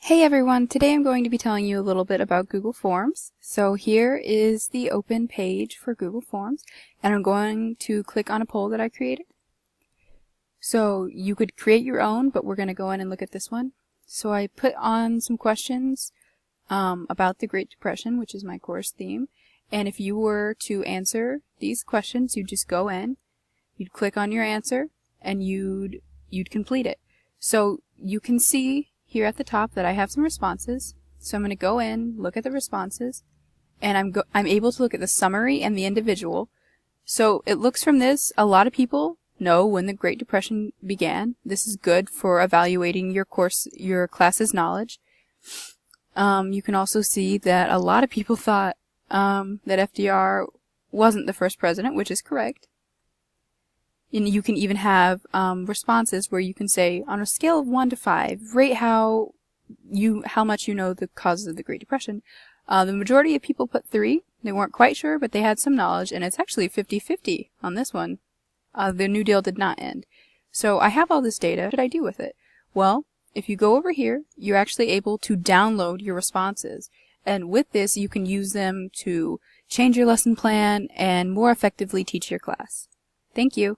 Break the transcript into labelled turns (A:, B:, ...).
A: Hey everyone, today I'm going to be telling you a little bit about Google Forms. So here is the open page for Google Forms, and I'm going to click on a poll that I created. So you could create your own, but we're going to go in and look at this one. So I put on some questions about the Great Depression, which is my course theme, and if you were to answer these questions, you'd just go in, you'd click on your answer, and you'd complete it. So you can see here at the top that I have some responses. So I'm going to go in, look at the responses, and I'm able to look at the summary and the individual. So it looks from this, a lot of people know when the Great Depression began. This is good for evaluating your class's knowledge. You can also see that a lot of people thought that FDR wasn't the first president, which is correct. And you can even have responses where you can say, on a scale of 1 to 5, rate how much you know the causes of the Great Depression. The majority of people put 3. They weren't quite sure, but they had some knowledge, and it's actually 50-50 on this one. The New Deal did not end. So I have all this data. What should I do with it? Well, if you go over here, you're actually able to download your responses. And with this, you can use them to change your lesson plan and more effectively teach your class. Thank you.